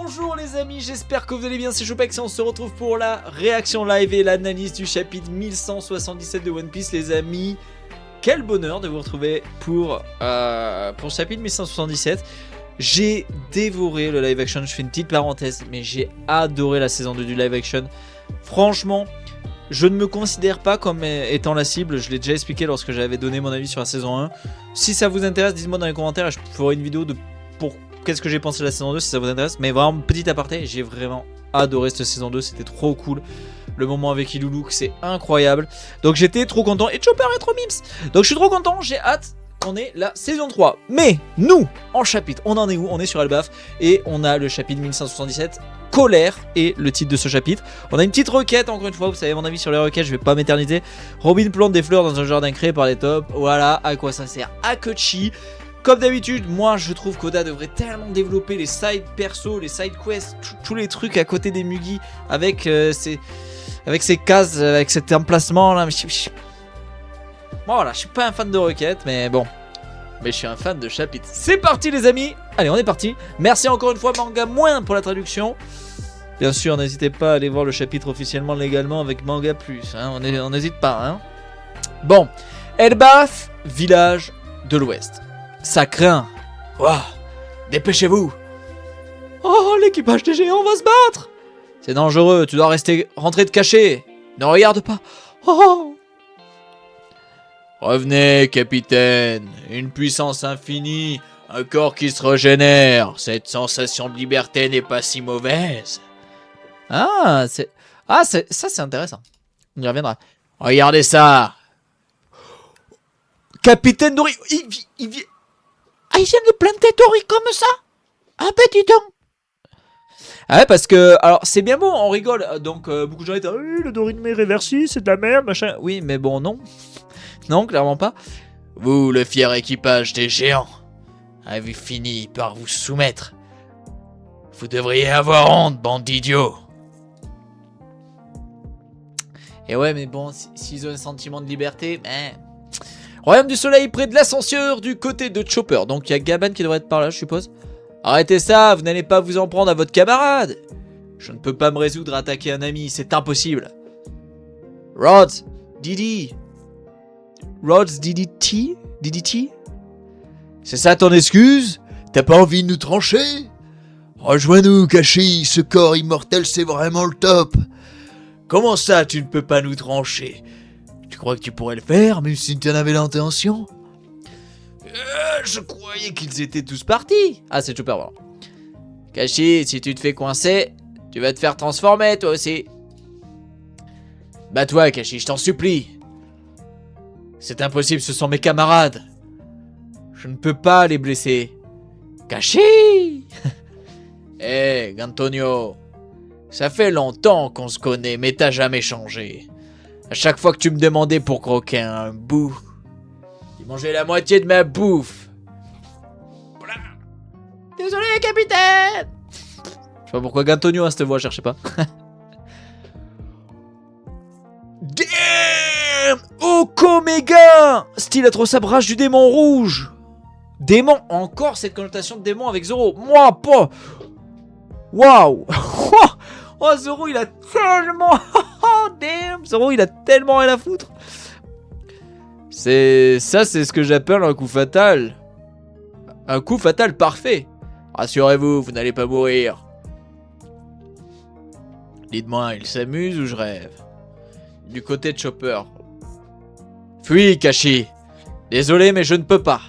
Bonjour les amis, j'espère que vous allez bien, c'est Chopex et on se retrouve pour la réaction live et l'analyse du chapitre 1177 de One Piece les amis. Quel bonheur de vous retrouver pour ce chapitre 1177. J'ai dévoré le live action, je fais une petite parenthèse, mais j'ai adoré la saison 2 du live action. Franchement, je ne me considère pas comme étant la cible, je l'ai déjà expliqué lorsque j'avais donné mon avis sur la saison 1. Si ça vous intéresse, dites-moi dans les commentaires et je ferai une vidéo pour qu'est-ce que j'ai pensé de la saison 2 si ça vous intéresse. Mais vraiment, petit aparté, j'ai vraiment adoré cette saison 2, c'était trop cool. Le moment avec Iluluk, c'est incroyable. Donc j'étais trop content. Et Chopper est trop mims. Donc je suis trop content, j'ai hâte qu'on ait la saison 3. Mais nous, en chapitre, on en est où? On est sur Elbaf et on a le chapitre 1177. Colère est le titre de ce chapitre. On a une petite requête, encore une fois, vous savez mon avis sur les requêtes, je vais pas m'éterniser. Robin plante des fleurs dans un jardin créé par les tops. Voilà, à quoi ça sert? Akechi. Comme d'habitude, moi je trouve qu'Oda devrait tellement développer les side perso, les side quests, tous les trucs à côté des Mugi avec ces cases, avec cet emplacement là. Bon, voilà, je suis pas un fan de requêtes, mais bon. Mais je suis un fan de chapitres. C'est parti les amis. Allez, on est parti. Merci encore une fois Manga Moins pour la traduction. Bien sûr, n'hésitez pas à aller voir le chapitre officiellement légalement avec Manga Plus. Hein, on n'hésite pas. Hein. Bon, Elbaf, village de l'Ouest. Ça craint. Waouh, dépêchez-vous. Oh, l'équipage des géants va se battre. C'est dangereux, tu dois rentrer te cacher. Ne regarde pas. Oh. Revenez, capitaine. Une puissance infinie, un corps qui se régénère. Cette sensation de liberté n'est pas si mauvaise. Ça c'est intéressant. On y reviendra. Regardez ça. Capitaine Dori, il vient... Ah, il vient de planter Dori comme ça? Ah ben dis donc. Ah ouais, parce que, alors c'est bien beau, on rigole. Donc beaucoup de gens étaient, oui, le Dorime réversible, c'est de la merde, machin. Oui, mais bon, non. Non, clairement pas. Vous, le fier équipage des géants, avez fini par vous soumettre. Vous devriez avoir honte, bande d'idiots. Et ouais, mais bon, s'ils ont un sentiment de liberté, Royaume du Soleil près de l'ascenseur du côté de Chopper. Donc il y a Gaban qui devrait être par là, je suppose. Arrêtez ça, vous n'allez pas vous en prendre à votre camarade. Je ne peux pas me résoudre à attaquer un ami, c'est impossible. Rods, Didi. Rods, DDT? C'est ça ton excuse? T'as pas envie de nous trancher? Rejoins-nous, Kashi, ce corps immortel c'est vraiment le top. Comment ça tu ne peux pas nous trancher? Tu crois que tu pourrais le faire, même si tu en avais l'intention? Je croyais qu'ils étaient tous partis. Ah, c'est super, voilà. Kashi, si tu te fais coincer, tu vas te faire transformer, toi aussi. Bats-toi, Kashi, je t'en supplie. C'est impossible, ce sont mes camarades. Je ne peux pas les blesser. Kashi. Hé, Gantonio. Ça fait longtemps qu'on se connaît, mais t'as jamais changé. À chaque fois que tu me demandais pour croquer un bout, tu mangeais la moitié de ma bouffe. Voilà. Désolé, capitaine. Je sais pas pourquoi Gantonio a cette voix, cherchez pas. Damn! Okomega! Style atroce-abrage du démon rouge. Démon, encore cette connotation de démon avec Zoro. Moi, pas. Waouh! Oh, Zoro, il a tellement... Oh, damn! Zoro, il a tellement rien à foutre. C'est ce que j'appelle un coup fatal. Un coup fatal parfait. Rassurez-vous, vous n'allez pas mourir. Dites-moi, il s'amuse ou je rêve? Du côté de Chopper. Fuis, Kashi. Désolé, mais je ne peux pas.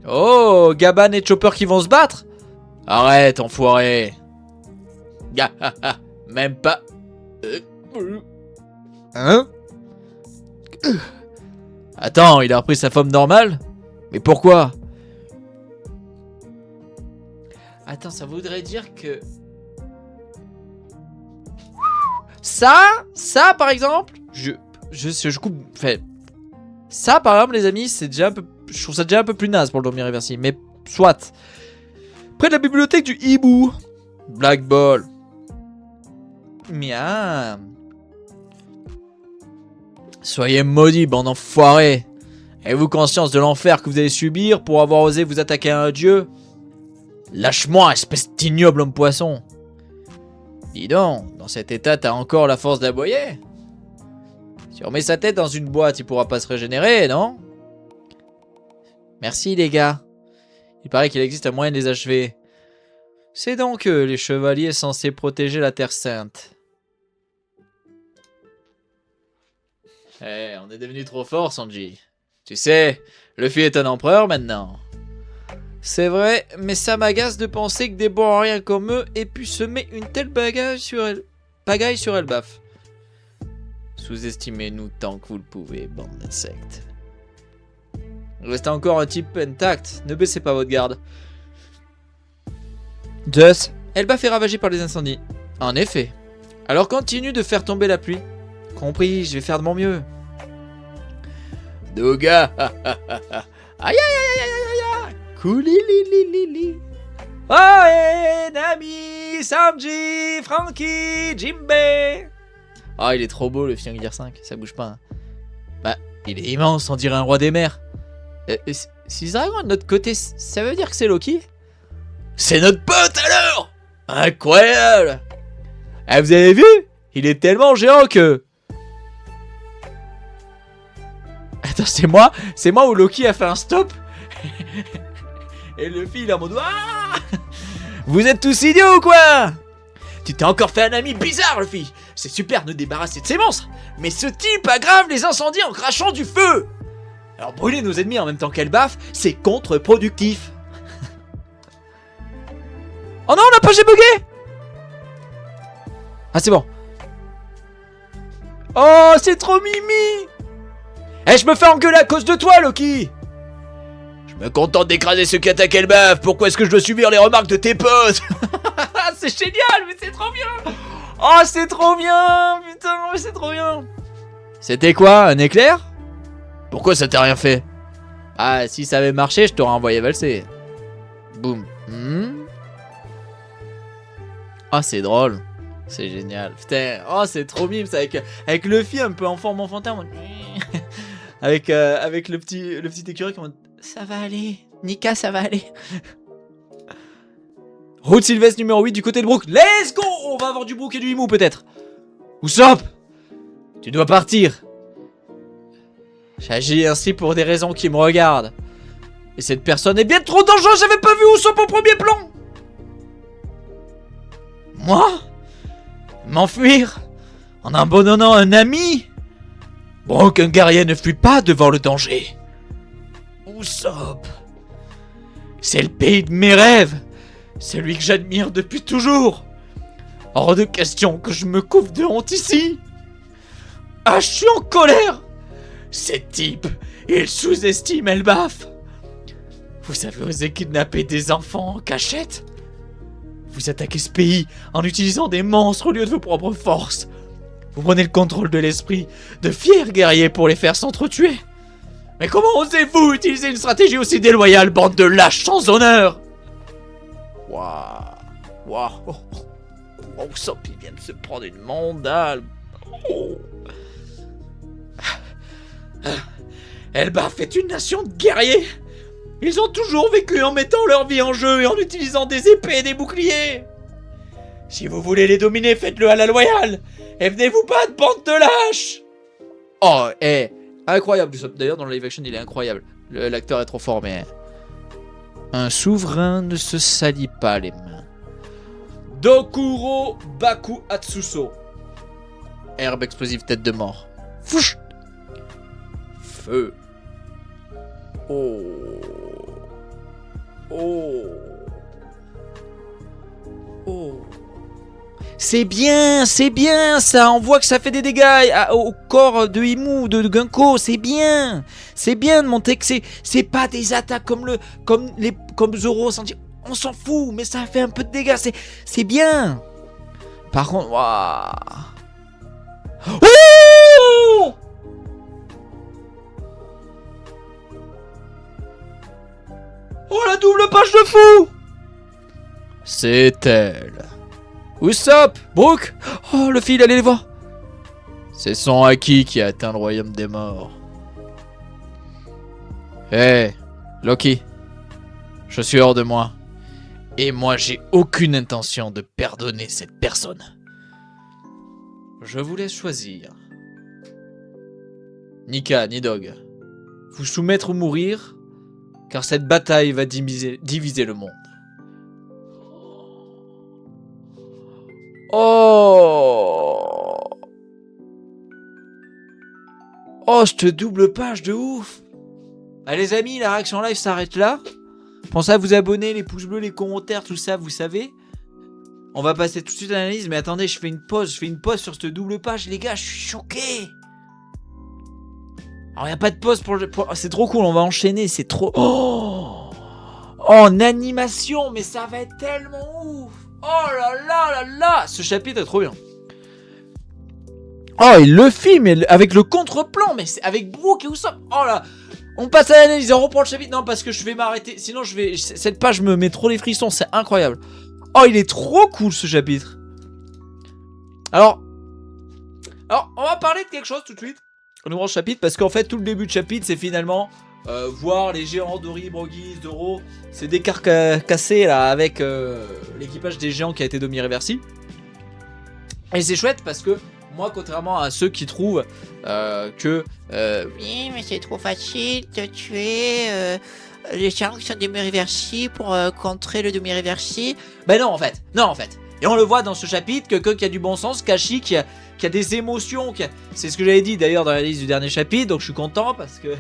Oh, Gaban et Chopper qui vont se battre? Arrête, enfoiré. Même pas. Hein? Attends, il a repris sa forme normale? Mais pourquoi? Attends, ça voudrait dire que... Ça par exemple, je coupe... Enfin, ça par exemple les amis, c'est déjà un peu... Je trouve ça déjà un peu plus naze pour le dormir réversible, mais soit. Près de la bibliothèque du hibou. Black Ball. Miam. Soyez maudits, bande d'enfoirés. Avez-vous conscience de l'enfer que vous allez subir pour avoir osé vous attaquer à un dieu? Lâche-moi, espèce d'ignoble homme poisson. Dis donc, dans cet état, t'as encore la force d'aboyer? Si on met sa tête dans une boîte, il pourra pas se régénérer, non? Merci les gars. Il paraît qu'il existe un moyen de les achever. C'est donc eux, les chevaliers censés protéger la Terre Sainte. On est devenu trop fort, Sanji. Tu sais, Luffy est un empereur maintenant. C'est vrai, mais ça m'agace de penser que des bons à rien comme eux aient pu semer une telle pagaille sur Elbaf. Sous-estimez-nous tant que vous le pouvez, bande d'insectes. Il reste encore un type intact, ne baissez pas votre garde. Zeus, Elbaf est ravagée par les incendies. En effet. Alors continue de faire tomber la pluie. Compris, je vais faire de mon mieux. Doga, aïe aïe aïe aïe aïe aïe. Koulilililili. Oh, Nami, Sanji, Franky, Jinbei. Ah, il est trop beau le Fiang Gear 5, ça bouge pas. Hein. Bah, il est immense, on dirait un roi des mers. Si Dragon est de notre côté, ça veut dire que c'est Loki? C'est notre pote alors! Incroyable! Ah, vous avez vu? Il est tellement géant que... Attends, c'est moi où Loki a fait un stop. Et Luffy il est en mode... Ah, vous êtes tous idiots ou quoi? Tu t'es encore fait un ami bizarre, Luffy. C'est super de débarrasser de ces monstres. Mais ce type aggrave les incendies en crachant du feu. Alors brûler nos ennemis en même temps qu'elle baffe, c'est contre-productif. Oh non, on a pas j'ai bugué. Ah c'est bon. Oh, c'est trop mimi. Eh, je me fais engueuler à cause de toi, Loki. Je me contente d'écraser ceux qui attaquent Elbaf. Pourquoi est-ce que je dois subir les remarques de tes potes? C'est génial, mais c'est trop bien. Oh, c'est trop bien. Putain, mais c'est trop bien. C'était quoi, un éclair? Pourquoi ça t'a rien fait? Ah, si ça avait marché, je t'aurais envoyé valser. Boum. Oh, c'est drôle. C'est génial. Putain, oh, c'est trop mime ça avec Luffy un peu en forme enfantin. avec le petit écureuil qui monte. Ça va aller. Nika, ça va aller. Route Sylvestre numéro 8 du côté de Brook. Let's go. On va avoir du Brook et du Imu peut-être. Usopp, tu dois partir. J'agis ainsi pour des raisons qui me regardent. Et cette personne est bien trop dangereuse. J'avais pas vu Usopp au premier plan. Moi? M'enfuir en abandonnant un ami? Brook, un guerrier, ne fuit pas devant le danger. Usopp, c'est le pays de mes rêves. Celui que j'admire depuis toujours. Hors de question que je me couvre de honte ici. Ah, je suis en colère. Ces types, ils sous-estiment Elbaf. Vous avez osé kidnapper des enfants en cachette. Vous attaquez ce pays en utilisant des monstres au lieu de vos propres forces. Vous prenez le contrôle de l'esprit de fiers guerriers pour les faire s'entretuer. Mais comment osez-vous utiliser une stratégie aussi déloyale, bande de lâches sans honneur? Waouh. Oh, Usopp, il vient de se prendre une mandale. Oh. Elbaf est une nation de guerriers. Ils ont toujours vécu en mettant leur vie en jeu et en utilisant des épées et des boucliers. Si vous voulez les dominer, faites-le à la loyale. Et venez vous battre, bande de lâches. Oh, incroyable. D'ailleurs, dans le live action, il est incroyable. L'acteur est trop fort, mais... Un souverain ne se salit pas les mains. Dokuro Baku Atsuso. Herbe explosive, tête de mort. Fouch. Feu. Oh. C'est bien ça. On voit que ça fait des dégâts au corps de Imu, de Gunko. C'est bien de montrer que c'est pas des attaques comme Zoro, Sanji. On s'en fout, mais ça fait un peu de dégâts. C'est bien. Par contre, waouh. Oh, oh, la double page de fou. C'est elle. Usopp, Brook. Oh, le fil, allez les voir. C'est son Haki qui a atteint le royaume des morts. Hé, Loki. Je suis hors de moi. Et moi, j'ai aucune intention de pardonner cette personne. Je vous laisse choisir. Nika, ni Dog. Vous soumettre ou mourir, car cette bataille va diviser le monde. Oh! Oh, cette double page de ouf! Allez les amis, la réaction live s'arrête là. Pensez à vous abonner, les pouces bleus, les commentaires, tout ça, vous savez. On va passer tout de suite à l'analyse, mais attendez, je fais une pause sur cette double page, les gars, je suis choqué. Alors, il n'y a pas de pause pour... C'est trop cool, on va enchaîner, c'est trop... Oh, en animation, mais ça va être tellement ouf. Oh là là là là. Ce chapitre est trop bien. Oh, et le film, avec le contre-plan, mais c'est avec Brooke et Usopp. Oh là. On passe à l'analyse, on reprend le chapitre. Non, parce que je vais m'arrêter, sinon cette page me met trop les frissons, c'est incroyable. Oh, il est trop cool ce chapitre. Alors, on va parler de quelque chose tout de suite. On ouvre le chapitre parce qu'en fait tout le début de chapitre c'est finalement voir les géants Dory, Brogy, Zoro c'est décarcassé là avec l'équipage des géants qui a été Domi Reversi. Et c'est chouette parce que moi, contrairement à ceux qui trouvent que oui, mais c'est trop facile de tuer les gens qui sont demi-reversi pour contrer le demi-reversi. Ben non en fait. Et on le voit dans ce chapitre que quelqu'un qui a du bon sens, Kashi qui a des émotions, c'est ce que j'avais dit d'ailleurs dans la liste du dernier chapitre, donc je suis content parce que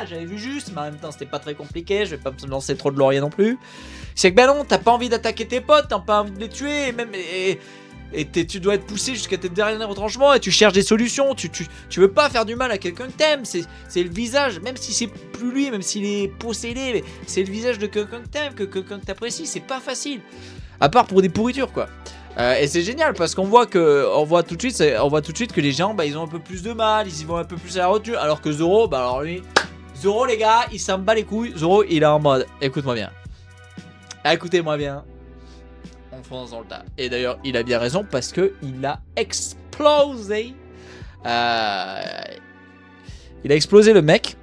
j'avais vu juste, mais en même temps c'était pas très compliqué, je vais pas me lancer trop de laurier non plus. C'est que ben non, t'as pas envie d'attaquer tes potes, t'as pas envie de les tuer, et tu dois être poussé jusqu'à tes derniers retranchements et tu cherches des solutions, tu veux pas faire du mal à quelqu'un que t'aimes, c'est le visage, même si c'est plus lui, même s'il est possédé, c'est le visage de quelqu'un que t'aimes, que quelqu'un que t'apprécies, c'est pas facile, à part pour des pourritures quoi. Et c'est génial parce qu'on voit tout de suite que les gens bah, ils ont un peu plus de mal, ils y vont un peu plus à la retenue, alors que Zoro, bah alors lui, Zoro les gars, il s'en bat les couilles, Zoro il est en mode, écoute-moi bien, écoutez-moi bien, on fonce dans le tas. Et d'ailleurs il a bien raison parce que il a explosé, il a explosé le mec.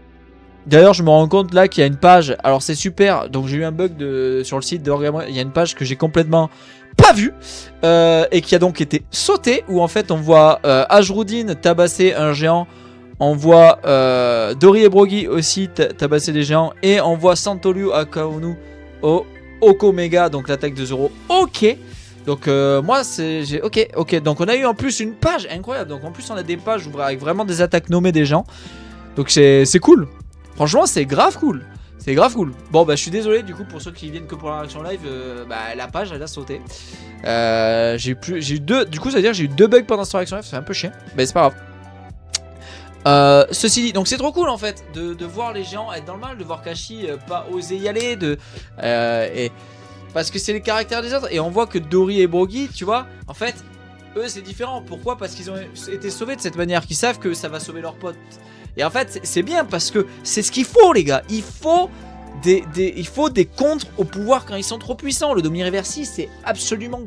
D'ailleurs je me rends compte là qu'il y a une page, alors c'est super, donc j'ai eu un bug sur le site de Orgamo, il y a une page que j'ai complètement pas vu et qui a donc été sautée où en fait on voit Ajrudin tabasser un géant, on voit Dory et Brogy aussi tabasser des géants et on voit Santolyu Akaonu au Okomega, donc l'attaque de Zoro. Ok, donc moi c'est ok, donc on a eu en plus une page incroyable, donc en plus on a des pages avec vraiment des attaques nommées des gens, donc c'est cool, franchement c'est grave cool. C'est grave cool. Bon bah je suis désolé du coup pour ceux qui viennent que pour la réaction live, bah la page elle a sauté. J'ai eu deux, du coup ça veut dire que j'ai eu deux bugs pendant cette réaction live, c'est un peu chiant, mais c'est pas grave. Ceci dit, donc c'est trop cool en fait de voir les gens être dans le mal, de voir Kashi pas oser y aller, et parce que c'est les caractères des autres, et on voit que Dory et Brogy, tu vois, en fait, eux c'est différent. Pourquoi? Parce qu'ils ont été sauvés de cette manière, qu'ils savent que ça va sauver leurs potes. Et en fait c'est bien parce que c'est ce qu'il faut les gars, il faut des contres au pouvoir quand ils sont trop puissants. Le Domi Reversi c'est absolument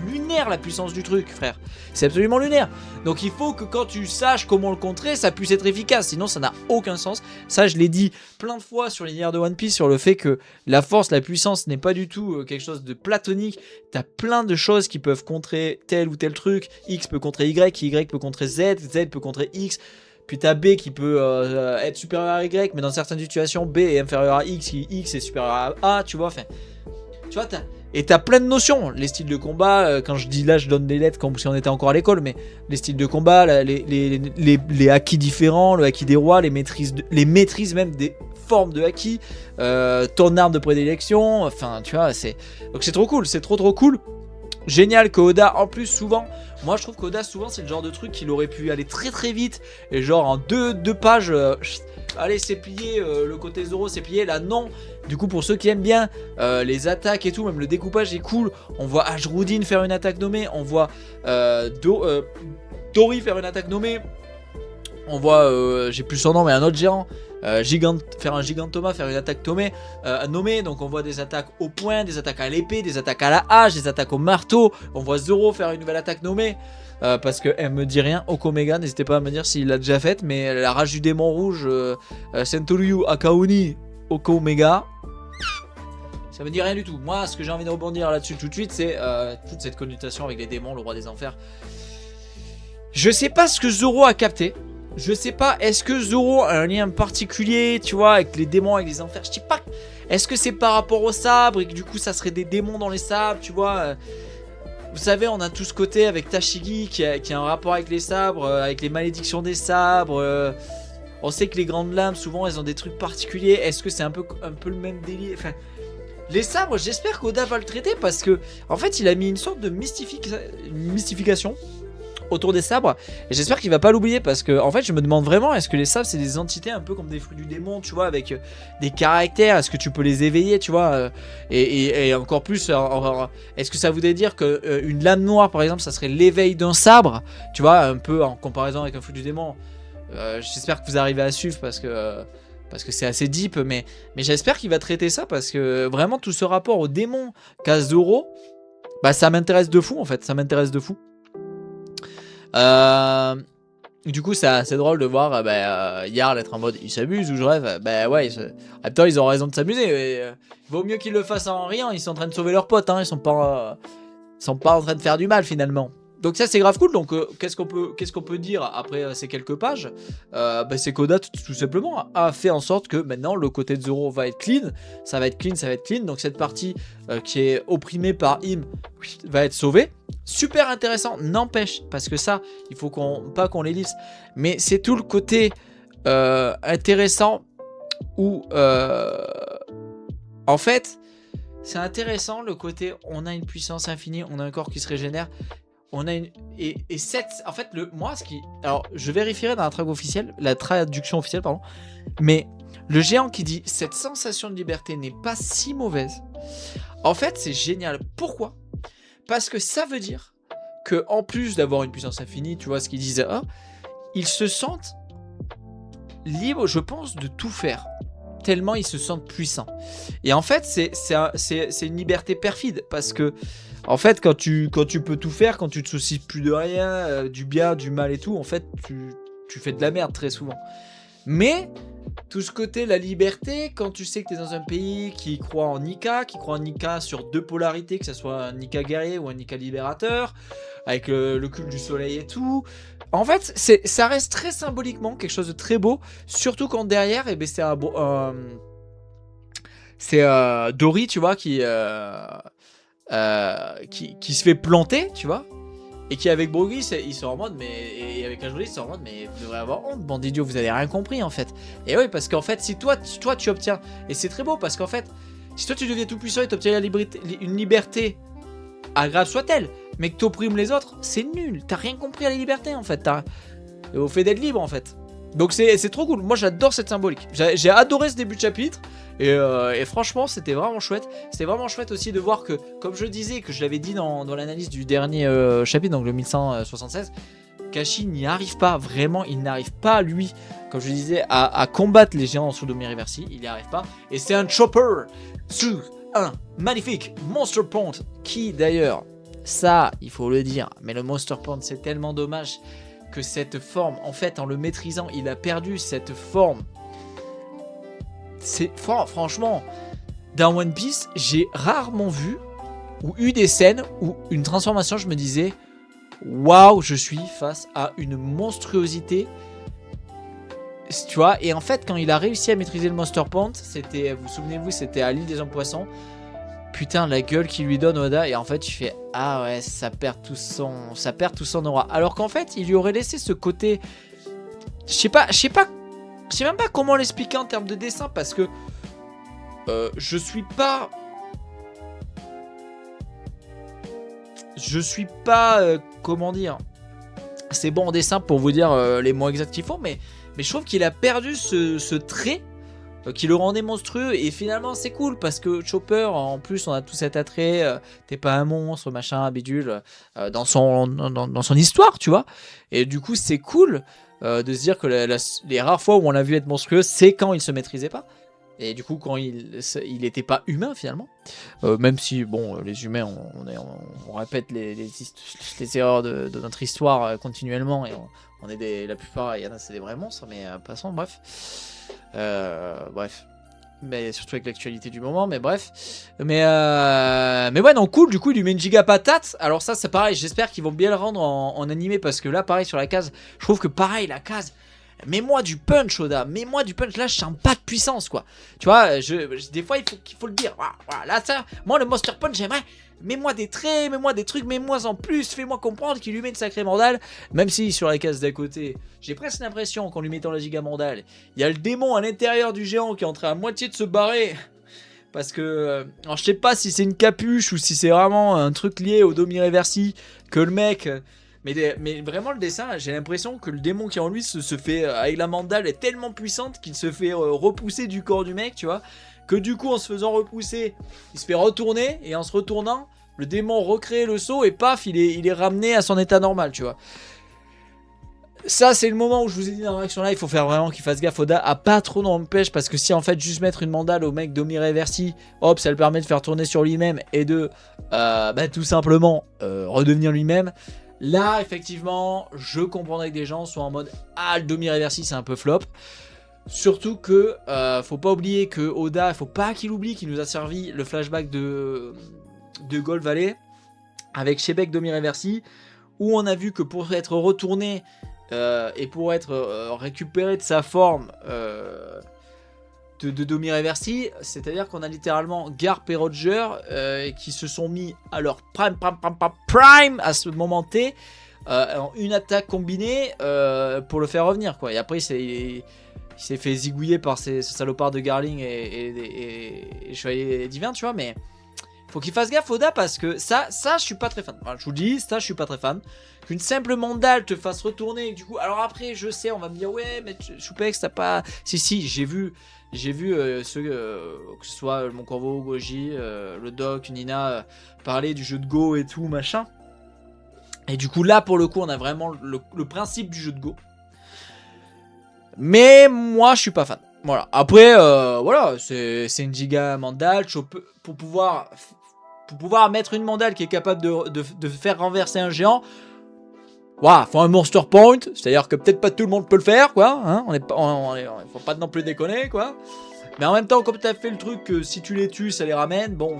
lunaire la puissance du truc frère, c'est absolument lunaire. Donc il faut que quand tu saches comment le contrer ça puisse être efficace, sinon ça n'a aucun sens. Ça je l'ai dit plein de fois sur l'univers de One Piece, sur le fait que la force, la puissance n'est pas du tout quelque chose de platonique. T'as plein de choses qui peuvent contrer tel ou tel truc. X peut contrer Y, Y peut contrer Z, Z peut contrer X. Puis t'as B qui peut être supérieur à Y, mais dans certaines situations, B est inférieur à X, X est supérieur à A, tu vois. Enfin, tu vois, t'as plein de notions. Les styles de combat, quand je dis là, je donne des lettres comme si on était encore à l'école, mais les styles de combat, les acquis différents, le acquis des rois, les maîtrises même des formes de acquis, ton arme de prédilection, enfin, tu vois, donc c'est trop cool, c'est trop cool. Génial que Oda, en plus souvent, moi je trouve qu'Oda souvent c'est le genre de truc qu'il aurait pu aller très vite et genre en deux pages, allez c'est plié, le côté Zoro c'est plié, là non. Du coup pour ceux qui aiment bien les attaques et tout, même le découpage est cool. On voit Ajrudin faire une attaque nommée, on voit Dory faire une attaque nommée, on voit, j'ai plus son nom mais un autre géant, faire un Gigantoma, faire une attaque nommée. Donc on voit des attaques au poing, des attaques à l'épée, des attaques à la hache, des attaques au marteau. On voit Zoro faire une nouvelle attaque nommée, parce qu'elle me dit rien. Okomega, n'hésitez pas à me dire s'il l'a déjà faite, mais la rage du démon rouge, Sentolyu Akaoni Okomega, Ça me dit rien du tout. Moi, ce que j'ai envie de rebondir là-dessus tout de suite, c'est toute cette connotation avec les démons, le roi des enfers. Je sais pas ce que Zoro a capté. Je sais pas, est-ce que Zoro a un lien particulier, tu vois, avec les démons, avec les enfers. Je sais pas. Est-ce que c'est par rapport au sabre et que du coup ça serait des démons dans les sabres, tu vois. Vous savez, on a tout ce côté avec Tashigi qui a un rapport avec les sabres, avec les malédictions des sabres. On sait que les grandes lames, souvent, elles ont des trucs particuliers. Est-ce que c'est un peu le même délire? Enfin, les sabres, j'espère qu'Oda va le traiter parce que, en fait, il a mis une sorte de mystification autour des sabres. Et j'espère qu'il va pas l'oublier parce que, en fait, je me demande vraiment, est-ce que les sabres, c'est des entités un peu comme des fruits du démon, tu vois, avec des caractères? Est-ce que tu peux les éveiller, tu vois? Et encore plus, est-ce que ça voudrait dire qu'une lame noire, par exemple, ça serait l'éveil d'un sabre, tu vois, un peu en comparaison avec un fruit du démon? J'espère que vous arrivez à suivre parce que c'est assez deep, mais j'espère qu'il va traiter ça parce que vraiment tout ce rapport au démon qu'a Zoro, bah ça m'intéresse de fou en fait, ça m'intéresse de fou. Du coup c'est assez drôle de voir Yarl être en mode il s'amuse ou je rêve. Bah ouais, en même temps ils ont raison de s'amuser. Vaut mieux qu'ils le fassent en riant, ils sont en train de sauver leurs potes, hein, ils sont pas en train de faire du mal finalement. Donc ça c'est grave cool. Donc qu'est-ce qu'on peut dire après ces quelques pages? C'est qu'Oda tout simplement a fait en sorte que maintenant le côté de Zoro va être clean. Ça va être clean. Donc cette partie qui est opprimée par Im va être sauvée. Super intéressant, n'empêche, parce que ça, il faut pas qu'on les lisse. Mais c'est tout le côté intéressant où en fait c'est intéressant le côté on a une puissance infinie, on a un corps qui se régénère. On a une et cette en fait alors je vérifierai dans la traduction officielle pardon, mais le géant qui dit cette sensation de liberté n'est pas si mauvaise. En fait, c'est génial. Pourquoi? Parce que ça veut dire que en plus d'avoir une puissance infinie, tu vois ce qu'ils disaient, ils se sentent libres, je pense, de tout faire. Tellement ils se sentent puissants. Et en fait, c'est une liberté perfide parce que en fait, quand tu peux tout faire, quand tu te soucies plus de rien, du bien, du mal et tout, en fait, tu fais de la merde très souvent. Mais tout ce côté, la liberté, quand tu sais que tu es dans un pays qui croit en Nika, sur deux polarités, que ce soit un Nika guerrier ou un Nika libérateur, avec le culte du soleil et tout. En fait, ça reste très symboliquement quelque chose de très beau, surtout quand derrière, c'est Dory, tu vois, qui se fait planter, tu vois, et qui avec Broggy, ils sont en mode, et avec Ajoli, ils sont en mode, mais vous devrez avoir honte, bande d'idiots, vous avez rien compris en fait. Et oui, parce qu'en fait, si toi tu obtiens, et c'est très beau, parce qu'en fait, si toi tu deviens tout puissant et tu obtiens une liberté, agréable soit-elle, mais que tu opprimes les autres, c'est nul, t'as rien compris à la liberté en fait, au fait d'être libre en fait. Donc c'est trop cool, moi j'adore cette symbolique, j'ai adoré ce début de chapitre. Et franchement c'était vraiment chouette. C'était vraiment chouette aussi de voir que, comme je disais, que je l'avais dit dans l'analyse du dernier chapitre, donc le 1176, Kashi n'y arrive pas, vraiment il n'arrive pas lui, comme je disais, à combattre les géants en dessous de Miriversi, il n'y arrive pas. Et c'est un chopper sur un magnifique Monster Pond, qui d'ailleurs, ça il faut le dire, mais le Monster Pond c'est tellement dommage que cette forme, en fait en le maîtrisant, il a perdu cette forme. C'est franchement, dans One Piece, j'ai rarement vu ou eu des scènes où une transformation, je me disais waouh, je suis face à une monstruosité, tu vois. Et en fait, quand il a réussi à maîtriser le Monster Pond, c'était, vous souvenez-vous, c'était à l'île des hommes poissons. Putain, la gueule qu'il lui donne Oda, et en fait, tu fais ah ouais, ça perd tout son aura. Alors qu'en fait, il lui aurait laissé ce côté, je sais même pas comment l'expliquer en termes de dessin parce que je suis pas comment dire, c'est bon en dessin pour vous dire les mots exacts qu'il faut, mais je trouve qu'il a perdu ce trait qui le rendait monstrueux. Et finalement c'est cool parce que Chopper, en plus on a tout cet attrait, t'es pas un monstre machin bidule, dans son histoire, tu vois. Et du coup c'est cool de se dire que les rares fois où on l'a vu être monstrueux, c'est quand il se maîtrisait pas. Et du coup, quand il était pas humain finalement, même si bon, les humains, on répète les erreurs de notre histoire continuellement, et on est la plupart, il y en a c'est des vrais monstres, mais passons, bref. Mais surtout avec l'actualité du moment, mais bref. Mais ouais, non, cool. Du coup, il lui met une giga patate. Alors ça, c'est pareil. J'espère qu'ils vont bien le rendre en animé parce que là, pareil, sur la case, je trouve que pareil, la case... Mets-moi du punch, Oda. Mets-moi du punch. Là, je sens pas de puissance, quoi. Tu vois, des fois, il faut le dire. Voilà, là, ça, moi, le Monster Punch, j'aimerais. Mets-moi des traits, mets-moi des trucs, mets-moi en plus. Fais-moi comprendre qu'il lui met une sacrée mandale. Même si, sur la case d'à côté, j'ai presque l'impression qu'en lui mettant la giga mandale, il y a le démon à l'intérieur du géant qui est en train à moitié de se barrer. Parce que, alors, je sais pas si c'est une capuche ou si c'est vraiment un truc lié au Domi Reversi. Que le mec. Mais vraiment le dessin, j'ai l'impression que le démon qui est en lui se fait, avec la mandale est tellement puissante qu'il se fait repousser du corps du mec, tu vois. Que du coup en se faisant repousser, il se fait retourner et en se retournant, le démon recrée le saut et paf, il est ramené à son état normal, tu vois. Ça c'est le moment où je vous ai dit dans la réaction là, il faut faire vraiment qu'il fasse gaffe Oda à pas trop dans le pêche parce que si en fait juste mettre une mandale au mec Domi Reversi, hop ça le permet de faire tourner sur lui-même et de tout simplement redevenir lui-même. Là, effectivement, je comprendrais que des gens soient en mode ah, le Domi Reversi, c'est un peu flop. Surtout que, faut pas oublier que Oda, faut pas qu'il oublie qu'il nous a servi le flashback de Gold Valley avec Shebek Domi Reversi, où on a vu que pour être retourné et pour être récupéré de sa forme de Domi Reversi, c'est-à-dire qu'on a littéralement Garp et Roger qui se sont mis à leur prime à ce moment T en une attaque combinée pour le faire revenir quoi. Et après il s'est fait zigouiller par ces salopards de Garling et Chevalier Divin, tu vois, mais faut qu'il fasse gaffe Oda parce que ça je suis pas très fan. Enfin, je vous le dis, ça je suis pas très fan. Qu'une simple mandale te fasse retourner, du coup, alors après je sais, on va me dire ouais mais Choupex t'as pas... Si, j'ai vu ceux, que ce soit mon Corvo, Goji, le Doc, Nina, parler du jeu de Go et tout, machin. Et du coup, là, pour le coup, on a vraiment le principe du jeu de Go. Mais moi, je suis pas fan. Voilà. Après, voilà, c'est une giga mandale. Pour pouvoir mettre une mandale qui est capable de faire renverser un géant, voilà, faut un monster point, c'est-à-dire que peut-être pas tout le monde peut le faire, quoi. Hein, faut pas non plus déconner, quoi. Mais en même temps, comme t'as fait le truc que si tu les tues, ça les ramène, bon.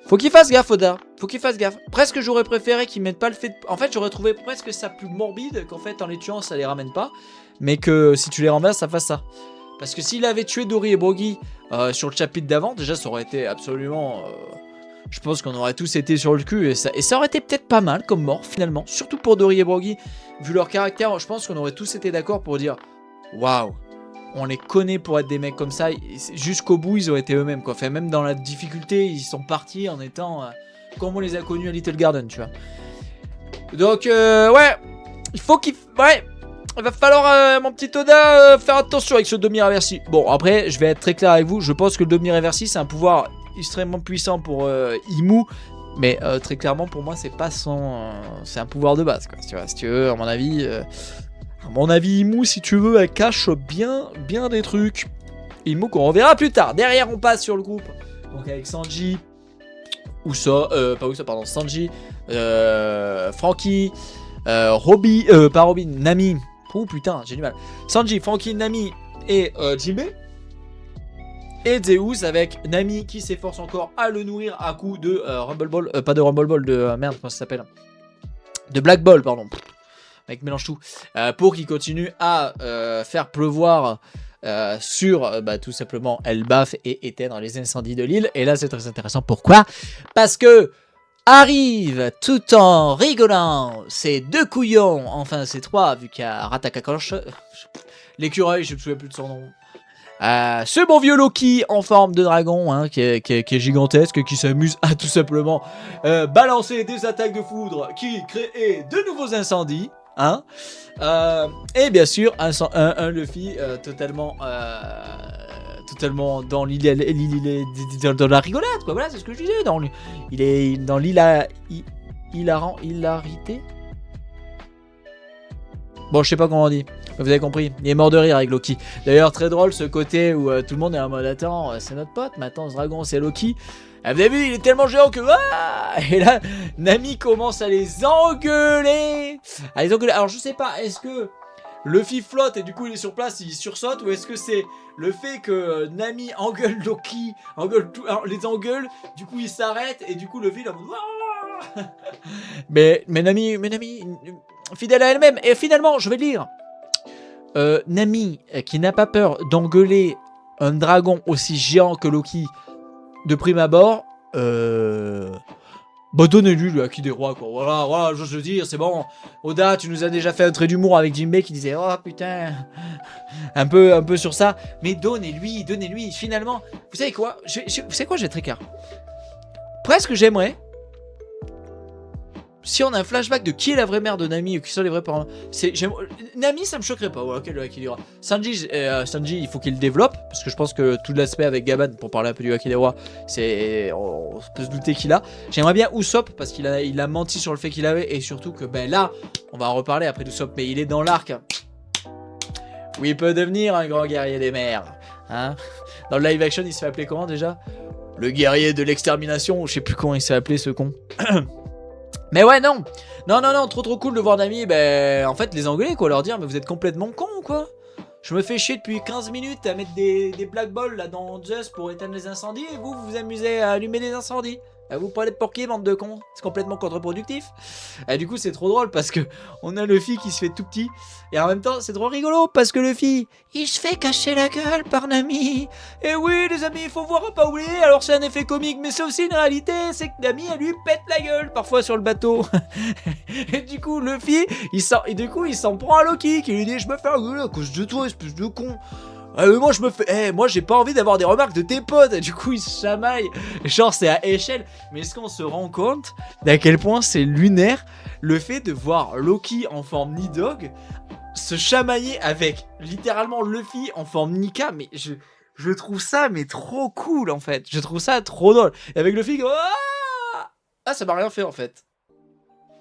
Faut qu'il fasse gaffe, Oda. Faut qu'il fasse gaffe. Presque j'aurais préféré qu'ils mettent pas le fait de... En fait, j'aurais trouvé presque ça plus morbide qu'en fait, en les tuant, ça les ramène pas. Mais que si tu les renverses, ça fasse ça. Parce que s'il avait tué Dory et Brogy sur le chapitre d'avant, déjà, ça aurait été absolument... je pense qu'on aurait tous été sur le cul et ça aurait été peut-être pas mal comme mort finalement. Surtout pour Dory et Brogy, vu leur caractère, je pense qu'on aurait tous été d'accord pour dire waouh, on les connaît pour être des mecs comme ça. Jusqu'au bout, ils auraient été eux-mêmes quoi. Enfin, même dans la difficulté, ils sont partis en étant comme on les a connus à Little Garden, tu vois. Donc, ouais, il faut qu'il. Ouais, il va falloir, mon petit Oda, faire attention avec ce Domi Reversi. Bon, après, je vais être très clair avec vous. Je pense que le Domi Reversi, c'est un pouvoir extrêmement puissant pour Imu, mais très clairement pour moi c'est pas son c'est un pouvoir de base quoi, tu vois, si tu veux, à mon avis Imu, si tu veux, elle cache bien des trucs. Imu qu'on reverra plus tard. Derrière on passe sur le groupe donc avec Sanji, Sanji, Franky, Nami. Oh putain, j'ai du mal. Sanji, Franky, Nami et Jinbe. Et Zeus avec Nami qui s'efforce encore à le nourrir à coup de Rumble Ball, pas de Rumble Ball, de merde, comment ça s'appelle, de Black Ball, pardon, avec mélange tout, pour qu'il continue à faire pleuvoir sur tout simplement Elbaf et éteindre les incendies de l'île. Et là c'est très intéressant, pourquoi? Parce que arrive tout en rigolant ces deux couillons, enfin ces trois, vu qu'il y a Ratakakosh, l'écureuil, je me souviens plus de son nom. Ce bon vieux Loki en forme de dragon, hein, qui est gigantesque, qui s'amuse à tout simplement balancer des attaques de foudre qui créent de nouveaux incendies, hein, et bien sûr un Luffy totalement dans dans la rigolade, quoi. Voilà, c'est ce que je disais. Il est dans l'hilarité. Bon, je sais pas comment on dit. Vous avez compris. Il est mort de rire avec Loki. D'ailleurs, très drôle ce côté où tout le monde est en mode attends, c'est notre pote, maintenant ce dragon c'est Loki. Vous avez vu, il est tellement géant que... Ah, et là, Nami commence à les engueuler. Alors je sais pas, est-ce que Luffy flotte et du coup il est sur place, il sursaute, ou est-ce que c'est le fait que Nami engueule Loki, les engueule, du coup il s'arrête et du coup Luffy il est en mode Wouah mais Nami, fidèle à elle-même, et finalement je vais lire. Nami qui n'a pas peur d'engueuler un dragon aussi géant que Loki de prime abord, bah donnez-lui le Haki des rois quoi. Voilà, je veux dire, c'est bon. Oda, tu nous as déjà fait un trait d'humour avec Jinbei qui disait oh putain, un peu sur ça. Mais donnez-lui. Finalement, vous savez quoi, vous savez quoi, j'ai très clair. Presque j'aimerais. Si on a un flashback de qui est la vraie mère de Nami ou qui sont les vrais parents, Nami ça me choquerait pas, voilà, quel Haki des rois. Sanji, il faut qu'il le développe, parce que je pense que tout l'aspect avec Gaban, pour parler un peu du Haki des rois, on peut se douter qu'il a. J'aimerais bien Usopp, parce qu'il a menti sur le fait qu'il avait, et surtout que ben là, on va en reparler après d'Usopp, mais il est dans l'arc où il peut devenir un grand guerrier des mers. Hein, dans le live action, il se fait appeler comment déjà? Le guerrier de l'extermination, ou je sais plus comment il s'est appelé ce con. Mais ouais, non, trop cool de voir Nami, ben, en fait, les engueuler, quoi, leur dire, mais vous êtes complètement cons, quoi. Je me fais chier depuis 15 minutes à mettre des black balls, là, dans Just pour éteindre les incendies, et vous vous amusez à allumer des incendies. Vous prenez pour qui, bande de cons? C'est complètement contre-productif. Et du coup, c'est trop drôle, parce que on a Luffy qui se fait tout petit, et en même temps, c'est trop rigolo, parce que Luffy, il se fait cacher la gueule par Nami. Et oui, les amis, il faut voir à pas oublier, alors c'est un effet comique, mais c'est aussi une réalité, c'est que Nami, elle lui pète la gueule, parfois sur le bateau. Et du coup, Luffy, il s'en prend à Loki, qui lui dit, je me fais engueuler à cause de toi, espèce de con. Moi j'ai pas envie d'avoir des remarques de tes potes. Et du coup ils se chamaillent. Genre c'est à échelle. Mais est-ce qu'on se rend compte d'à quel point c'est lunaire le fait de voir Loki en forme Nidog se chamailler avec littéralement Luffy en forme Nika. Mais je trouve ça mais trop cool en fait. Je trouve ça trop drôle. Et avec Luffy ça m'a rien fait en fait.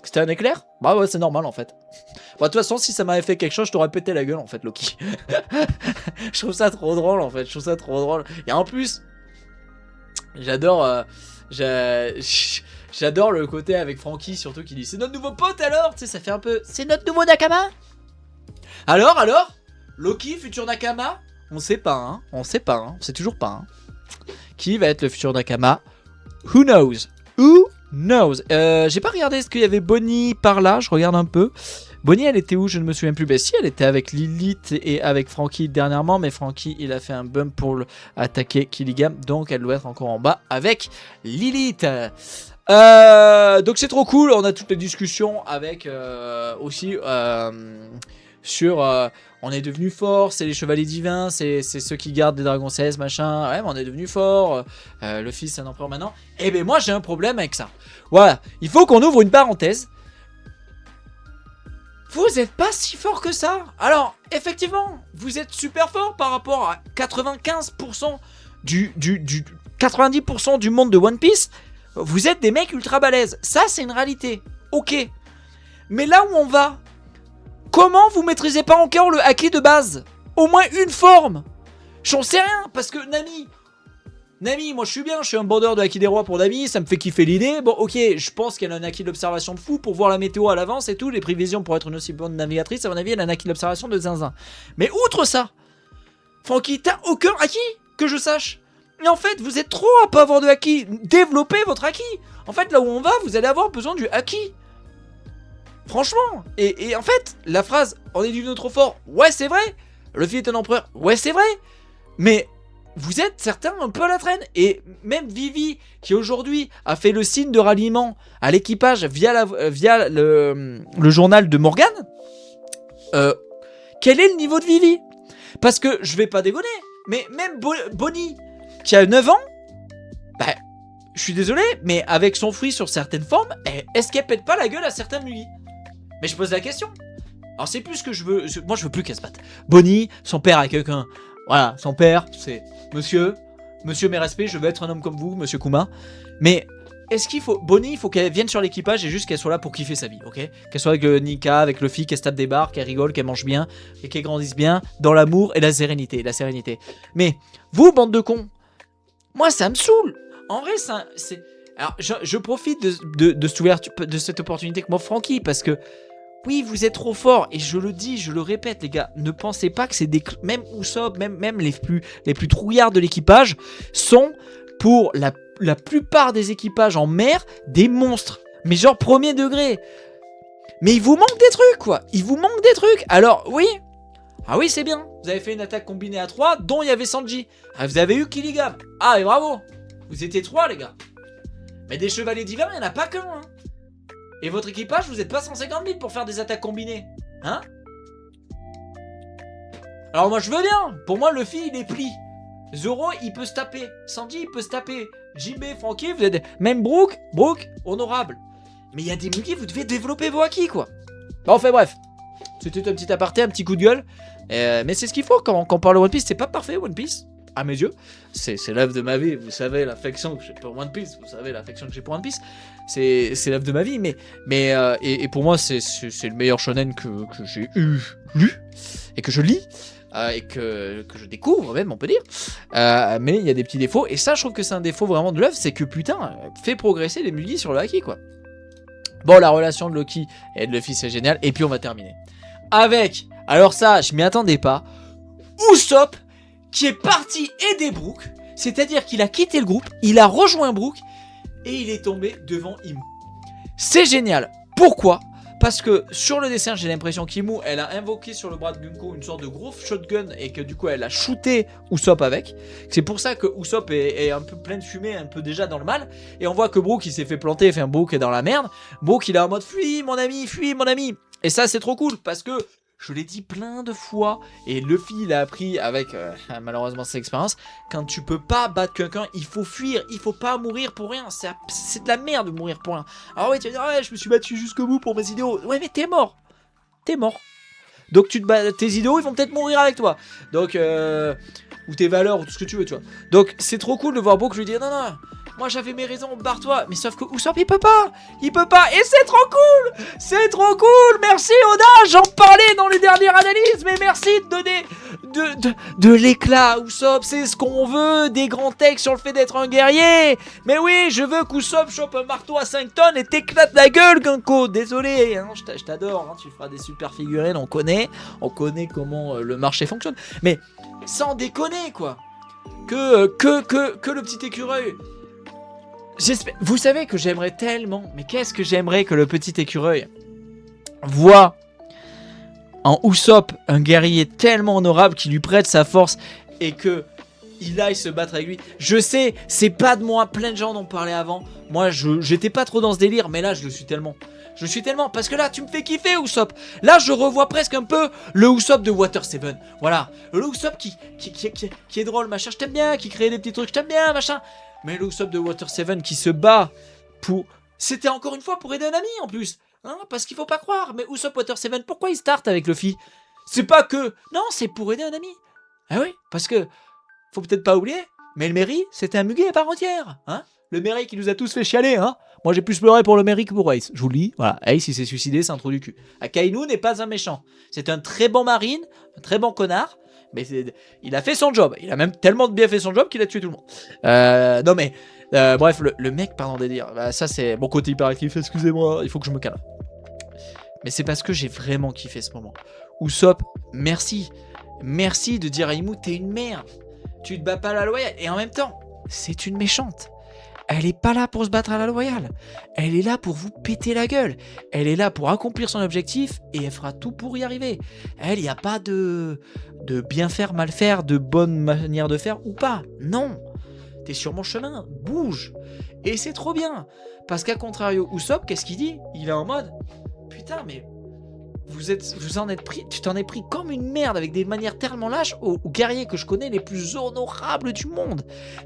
C'était un éclair? Bah ouais, c'est normal en fait. Bah de toute façon, si ça m'avait fait quelque chose, je t'aurais pété la gueule en fait, Loki. Je trouve ça trop drôle en fait, Et en plus, j'adore j'adore le côté avec Franky, surtout qui dit c'est notre nouveau pote alors, tu sais, ça fait un peu c'est notre nouveau Nakama. Alors Loki, futur Nakama? On sait pas, on sait toujours pas. Qui va être le futur Nakama? Who knows? J'ai pas regardé ce qu'il y avait Bonnie par là, je regarde un peu. Bonnie, elle était où? Je ne me souviens plus. Ben si, elle était avec Lilith et avec Franky dernièrement, mais Franky, il a fait un bump pour attaquer Killigam, donc elle doit être encore en bas avec Lilith. Donc c'est trop cool, on a toutes les discussions avec aussi sur... on est devenu fort, c'est les chevaliers divins, c'est ceux qui gardent des dragons 16, machin. Ouais, mais on est devenu fort. Le fils c'est un empereur maintenant. Et ben moi j'ai un problème avec ça. Voilà, il faut qu'on ouvre une parenthèse. Vous êtes pas si fort que ça. Alors, effectivement, vous êtes super fort par rapport à 95% du 90% du monde de One Piece. Vous êtes des mecs ultra balèzes. Ça, c'est une réalité. Ok. Mais là où on va, comment vous maîtrisez pas encore le haki de base? Au moins une forme. J'en sais rien, parce que Nami, moi je suis bien, je suis un bandeur de haki des rois pour Nami, ça me fait kiffer l'idée. Bon ok, je pense qu'elle a un haki d'observation de fou pour voir la météo à l'avance et tout, les prévisions pour être une aussi bonne navigatrice, à mon avis elle a un haki d'observation de zinzin. Mais outre ça, Franky, t'as aucun haki que je sache. Et en fait, vous êtes trop à pas avoir de haki, développez votre haki. En fait, là où on va, vous allez avoir besoin du haki. Franchement, et en fait, la phrase « on est devenu trop fort », ouais c'est vrai. Luffy est un empereur, ouais c'est vrai. Mais... vous êtes certains un peu à la traîne. Et même Vivi, qui aujourd'hui a fait le signe de ralliement à l'équipage via le journal de Morgan, quel est le niveau de Vivi? Parce que, je vais pas dégonner, mais même Bonnie, qui a 9 ans, bah, je suis désolé, mais avec son fruit sur certaines formes, est-ce qu'elle pète pas la gueule à certains Mugi? Mais je pose la question. Alors c'est plus que je veux... moi je veux plus qu'elle se batte. Bonnie, son père a quelqu'un... Voilà, son père, c'est monsieur, mes respects, je veux être un homme comme vous, monsieur Kuma. Mais est-ce qu'il faut... Bonnie, il faut qu'elle vienne sur l'équipage et juste qu'elle soit là pour kiffer sa vie, ok? Qu'elle soit avec Nika, avec Luffy, qu'elle se tape des barres, qu'elle rigole, qu'elle mange bien, et qu'elle grandisse bien dans l'amour et la sérénité, Mais, vous, bande de cons, moi ça me saoule. En vrai, c'est... Alors, je profite de cette ouverture, de cette opportunité que m'offre Franky, parce que Oui, vous êtes trop fort. Et je le dis, je le répète, les gars. Ne pensez pas que c'est des... Même Usopp, même les plus trouillards de l'équipage sont, pour la plupart des équipages en mer, des monstres. Mais genre premier degré. Mais il vous manque des trucs, quoi. Il vous manque des trucs. Alors, oui. Ah oui, c'est bien. Vous avez fait une attaque combinée à 3, dont il y avait Sanji. Ah, vous avez eu Killigam. Ah, et bravo. Vous étiez 3, les gars. Mais des chevaliers divins, il n'y en a pas qu'un, hein. Et votre équipage, vous n'êtes pas 150 000 pour faire des attaques combinées. Hein? Alors moi, je veux bien. Pour moi, Luffy, il est pli. Zoro, il peut se taper. Sanji, il peut se taper. Jinbe, Franky, vous êtes... Même Brook, honorable. Mais il y a des mugi, vous devez développer vos acquis, quoi. Bon, enfin bref. C'était un petit aparté, un petit coup de gueule. Mais c'est ce qu'il faut quand on parle de One Piece. C'est pas parfait, One Piece. À mes yeux, c'est l'œuvre de ma vie. Vous savez l'affection que j'ai pour One Piece. Vous savez l'affection que j'ai pour One Piece. C'est l'œuvre de ma vie. Mais pour moi, c'est le meilleur shonen que j'ai lu et que je lis et que je découvre même, on peut dire. Mais il y a des petits défauts. Et ça, je trouve que c'est un défaut vraiment de l'œuvre, c'est que putain, fait progresser les Mugi sur le haki, quoi. Bon, la relation de Loki et de Luffy, c'est génial. Et puis on va terminer avec, alors ça, je m'y attendais pas, Usopp qui est parti aider Brook, c'est-à-dire qu'il a quitté le groupe, il a rejoint Brook et il est tombé devant Imu. C'est génial. Pourquoi ? Parce que sur le dessin, j'ai l'impression qu'Imu, elle a invoqué sur le bras de Gunko une sorte de gros shotgun et que du coup, elle a shooté Usopp avec. C'est pour ça que Usopp est un peu plein de fumée, un peu déjà dans le mal. Et on voit que Brook, il s'est fait planter, enfin Brook est dans la merde. Brook, il est en mode fuis mon ami, fuis mon ami. Et ça, c'est trop cool parce que je l'ai dit plein de fois, et Luffy il a appris avec malheureusement ses expériences, quand tu peux pas battre quelqu'un, il faut fuir, il faut pas mourir pour rien, c'est de la merde de mourir pour rien. Alors oui, tu vas dire, ouais, je me suis battu jusqu'au bout pour mes idéaux, ouais mais t'es mort, donc tu te bats, tes idéaux ils vont peut-être mourir avec toi, donc ou tes valeurs, ou tout ce que tu veux, tu vois. Donc c'est trop cool de voir Brook lui dire, non, moi j'avais mes raisons, barre-toi. Mais sauf que Usopp il peut pas. Et c'est trop cool. Merci Oda, j'en parlais dans les dernières analyses. Mais merci de donner de l'éclat à Usopp. C'est ce qu'on veut, des grands textes sur le fait d'être un guerrier. Mais oui, je veux qu'Usopp chope un marteau à 5 tonnes et t'éclate la gueule, Gunko. Désolé, hein, je t'adore, hein, tu feras des super figurines, on connaît comment le marché fonctionne. Mais sans déconner, quoi. Que le petit écureuil... Vous savez que j'aimerais tellement, mais qu'est-ce que j'aimerais que le petit écureuil voit en Usopp un guerrier tellement honorable qui lui prête sa force et que il aille se battre avec lui. Je sais, c'est pas de moi, plein de gens en ont parlé avant. Moi, j'étais pas trop dans ce délire, mais là, je le suis tellement. Parce que là, tu me fais kiffer, Usopp. Là, je revois presque un peu le Usopp de Water 7. Voilà, le Usopp qui est drôle, machin, je t'aime bien, qui crée des petits trucs, je t'aime bien, machin. Mais le Usopp de Water 7 qui se bat pour... C'était encore une fois pour aider un ami en plus. Hein, parce qu'il faut pas croire. Mais Usopp Water 7, pourquoi il start avec Luffy? C'est pas que... Non, c'est pour aider un ami. Ah oui, parce que... Faut peut-être pas oublier, mais le Mary, c'était un muguet à part entière. Hein, le Mary qui nous a tous fait chialer. Hein. Moi, j'ai plus pleuré pour le Mary que pour Ace. Je vous le dis. Voilà, Ace, il s'est suicidé, c'est un trou du cul. Akainu n'est pas un méchant. C'est un très bon marine, un très bon connard. Mais il a fait son job. Il a même tellement bien fait son job qu'il a tué tout le monde. Non mais, bref, le mec, pardon de dire, bah, ça c'est mon côté hyperactif, excusez-moi, il faut que je me calme. Mais c'est parce que j'ai vraiment kiffé ce moment. Usopp, merci. Merci de dire à Imu, t'es une merde. Tu te bats pas à la loyale. Et en même temps, c'est une méchante. Elle est pas là pour se battre à la loyale. Elle est là pour vous péter la gueule. Elle est là pour accomplir son objectif et elle fera tout pour y arriver. Elle, il n'y a pas de bien faire, mal faire, de bonne manière de faire ou pas. Non. T'es sur mon chemin. Bouge. Et c'est trop bien. Parce qu'à contrario, Usopp, qu'est-ce qu'il dit? Il est en mode, putain, mais tu t'en es pris comme une merde avec des manières tellement lâches aux guerriers que je connais les plus honorables du monde.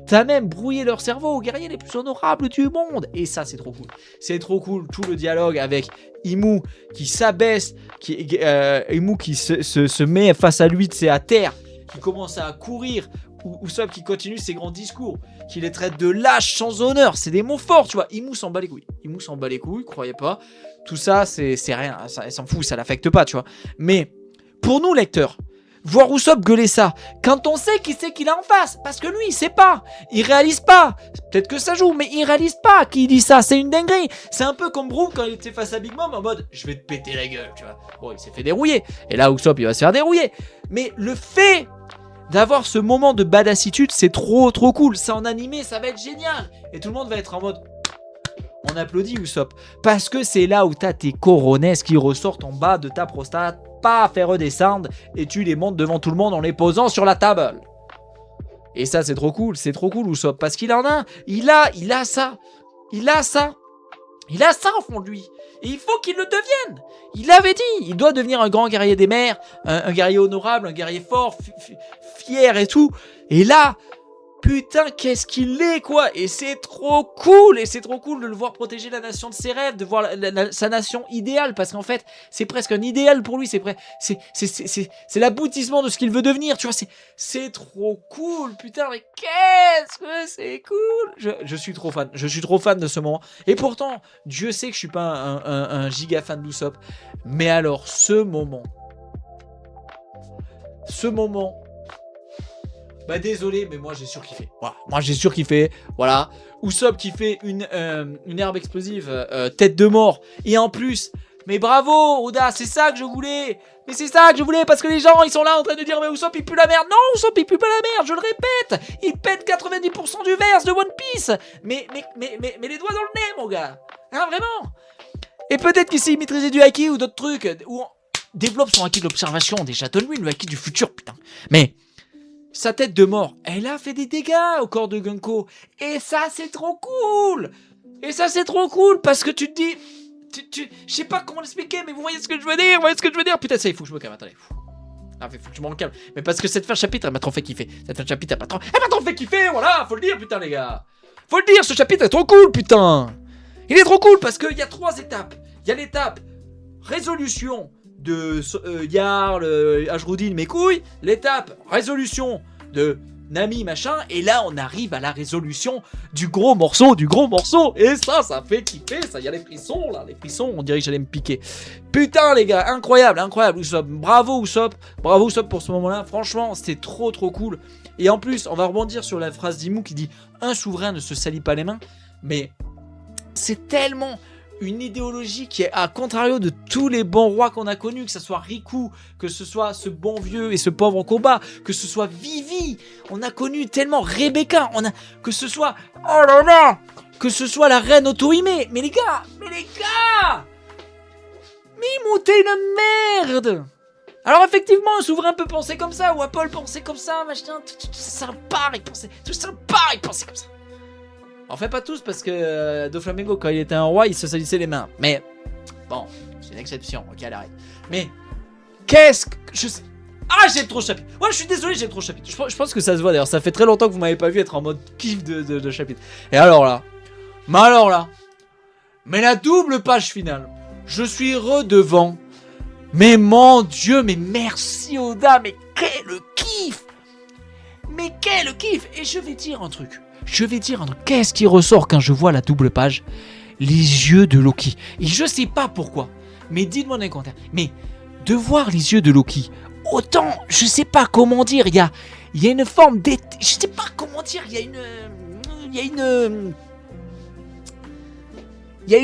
T'as même brouillé leur cerveau aux guerriers les plus honorables du monde. Et ça, c'est trop cool. C'est trop cool, tout le dialogue avec Imu qui s'abaisse, Imu qui se met face à lui, c'est à terre, qui commence à courir, ou Usopp qui continue ses grands discours, qui les traite de lâches sans honneur. C'est des mots forts, tu vois. Imu s'en bat les couilles, croyez pas. Tout ça, c'est rien, ça, elle s'en fout, ça l'affecte pas, tu vois. Mais pour nous, lecteurs, voir Usopp gueuler ça, quand on sait qui c'est qu'il a en face, parce que lui il sait pas, il réalise pas, peut-être que ça joue, mais il réalise pas qu'il dit ça, c'est une dinguerie. C'est un peu comme Brook quand il était face à Big Mom en mode je vais te péter la gueule, tu vois. Bon, il s'est fait dérouiller, et là Usopp il va se faire dérouiller, mais le fait d'avoir ce moment de badassitude, c'est trop cool, ça en animé, ça va être génial, et tout le monde va être en mode on applaudit Usopp, parce que c'est là où t'as tes coronets qui ressortent en bas de ta prostate, pas à faire redescendre, et tu les montes devant tout le monde en les posant sur la table. Et ça c'est trop cool Usopp, parce qu'il en a, il a ça, il a ça au fond de lui, et il faut qu'il le devienne. Il l'avait dit, il doit devenir un grand guerrier des mers, un guerrier honorable, un guerrier fort, fier et tout, et là, putain, qu'est-ce qu'il est, quoi. Et c'est trop cool. Et c'est trop cool de le voir protéger la nation de ses rêves, de voir sa nation idéale. Parce qu'en fait, c'est presque un idéal pour lui. C'est l'aboutissement de ce qu'il veut devenir. Tu vois, c'est trop cool. Putain, mais qu'est-ce que c'est cool. Je suis trop fan. Je suis trop fan de ce moment. Et pourtant, Dieu sait que je suis pas un giga fan d'Usopp. Mais alors, ce moment... Bah désolé, mais moi j'ai surkiffé. Voilà. Moi j'ai surkiffé. Voilà. Usopp qui fait une herbe explosive, tête de mort. Et en plus, mais bravo Oda, c'est ça que je voulais. Mais c'est ça que je voulais, parce que les gens ils sont là en train de dire mais Usopp il pue la merde. Non, Usopp il pue pas la merde, je le répète. Il pète 90% du verse de One Piece. Mais les doigts dans le nez mon gars. Hein, vraiment. Et peut-être qu'il sait maîtriser du haki ou d'autres trucs. Ou développe son haki de l'observation. Déjà donne-lui le haki du futur, putain. Mais... sa tête de mort, elle a fait des dégâts au corps de Gunko. Et ça, c'est trop cool. Et ça, c'est trop cool parce que tu te dis... je sais pas comment l'expliquer, mais vous voyez ce que je veux dire. Putain, ça, il faut que je me calme, attendez. Ah, il faut que je me calme. Mais parce que cette fin de chapitre, elle m'a trop fait kiffer. Cette fin de chapitre, elle m'a trop fait kiffer, voilà. Faut le dire, putain, les gars. Faut le dire, ce chapitre est trop cool, putain. Il est trop cool parce qu'il y a 3 étapes. Il y a l'étape résolution de Jarl, Ajrudin, mes couilles, l'étape résolution de Nami, machin, et là on arrive à la résolution du gros morceau, et ça fait kiffer, ça, y a les frissons là, on dirait que j'allais me piquer. Putain les gars, incroyable, Usopp, bravo Usopp pour ce moment-là, franchement c'était trop cool, et en plus on va rebondir sur la phrase d'Imu qui dit « Un souverain ne se salit pas les mains », mais c'est tellement... une idéologie qui est à contrario de tous les bons rois qu'on a connus, que ce soit Riku, que ce soit ce bon vieux et ce pauvre en combat, que ce soit Vivi, on a connu tellement Rebecca, que ce soit, oh là là, que ce soit la reine Otohime, mais les gars, Mimou, t'es une merde. Alors effectivement, un souverain peut penser comme ça, ou Apple pensait comme ça, machin, tout ça pareil, penser comme ça. En fait pas tous parce que Doflamingo quand il était un roi il se salissait les mains. Mais bon, c'est une exception, ok, elle arrête. Mais qu'est-ce que je sais. Ah, j'ai trop chapitre. Ouais, je suis désolé, j'ai trop chapitre. Je pense que ça se voit d'ailleurs, ça fait très longtemps que vous m'avez pas vu être en mode kiff de chapitre. Et alors là, mais la double page finale, je suis redevant. Mais mon Dieu, mais merci Oda, mais quel kiff. Et je vais dire un truc. Qu'est-ce qui ressort quand je vois la double page? Les yeux de Loki. Et je sais pas pourquoi, mais dites-moi dans les commentaires. Mais de voir les yeux de Loki, autant, je sais pas comment dire, il y a une forme je sais pas comment dire, il y a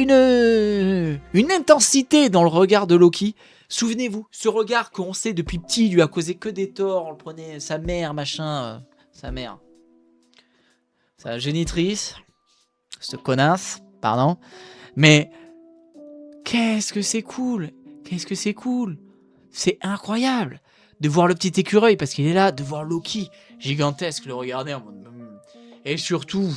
une intensité dans le regard de Loki. Souvenez-vous, ce regard qu'on sait depuis petit lui a causé que des torts, on le prenait, sa mère, machin, sa mère. Sa génitrice, cette connasse, pardon, mais qu'est-ce que c'est cool, c'est incroyable de voir le petit écureuil parce qu'il est là, de voir Loki gigantesque le regarder en mode... Et surtout,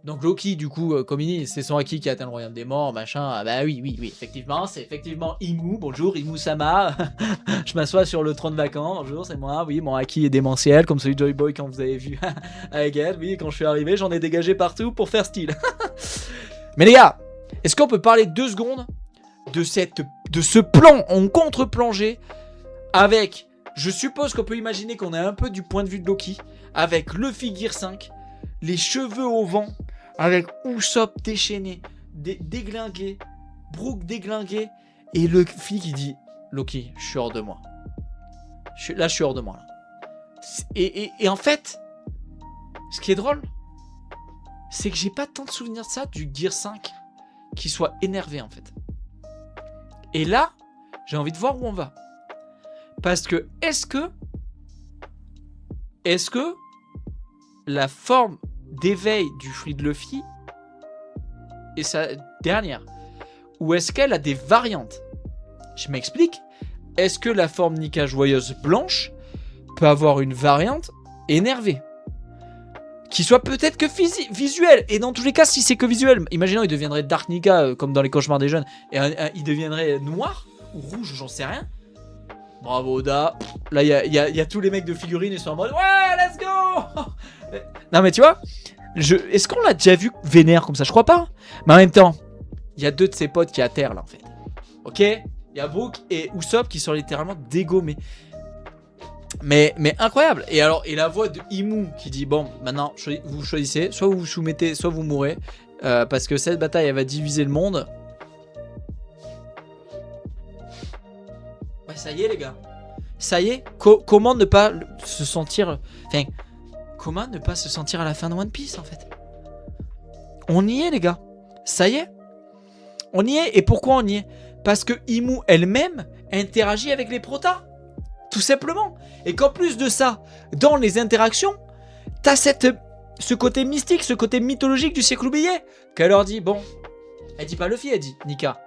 donc Loki du coup, comme il dit, c'est son haki qui atteint le royaume des morts, machin, ah bah oui, effectivement, c'est effectivement Imu, bonjour Imu-sama, je m'assois sur le trône vacant, bonjour c'est moi, oui, mon haki est démentiel, comme celui de Joy Boy quand vous avez vu à Egghead, oui, quand je suis arrivé, j'en ai dégagé partout pour faire style. Mais les gars, est-ce qu'on peut parler 2 secondes de ce plan en contre-plongée avec, je suppose qu'on peut imaginer qu'on a un peu du point de vue de Loki, avec Luffy Gear 5, les cheveux au vent, avec Usopp déchaîné, déglingué, Brook déglingué, et Luffy qui dit « Loki, je suis hors de moi. Là, je suis hors de moi. Là. Et en fait, ce qui est drôle, c'est que j'ai pas tant de souvenirs de ça du Gear 5 qui soit énervé en fait. Et là, j'ai envie de voir où on va. Parce que est-ce que la forme d'éveil du fruit de Luffy est sa dernière? Ou est-ce qu'elle a des variantes? Je m'explique. Est-ce que la forme Nika joyeuse blanche peut avoir une variante énervée? Qui soit peut-être que visuelle. Et dans tous les cas, si c'est que visuel, imaginons il deviendrait Dark Nika comme dans les cauchemars des jeunes. Et il deviendrait noir ou rouge, j'en sais rien. Bravo Oda. Là, il y a tous les mecs de figurines, ils sont en mode ouais, let's go. Non mais tu vois, est-ce qu'on l'a déjà vu vénère comme ça? Je crois pas. Mais en même temps, il y a deux de ses potes qui atterrent là en fait. Ok, il y a Brook et Usopp qui sont littéralement dégommés. Mais incroyable. Et alors, et la voix de Imu qui dit bon, maintenant vous choisissez, soit vous vous soumettez, soit vous mourrez, parce que cette bataille elle va diviser le monde. Ouais, ça y est les gars. Ça y est. Comment ne pas se sentir, enfin, comment ne pas se sentir à la fin de One Piece en fait? On y est les gars. Ça y est. On y est. Et pourquoi on y est? Parce que Imu elle-même interagit avec les protas. Tout simplement. Et qu'en plus de ça, dans les interactions, t'as ce côté mystique, ce côté mythologique du siècle oublié. Qu'elle leur dit, bon, elle dit pas Luffy, elle dit Nika,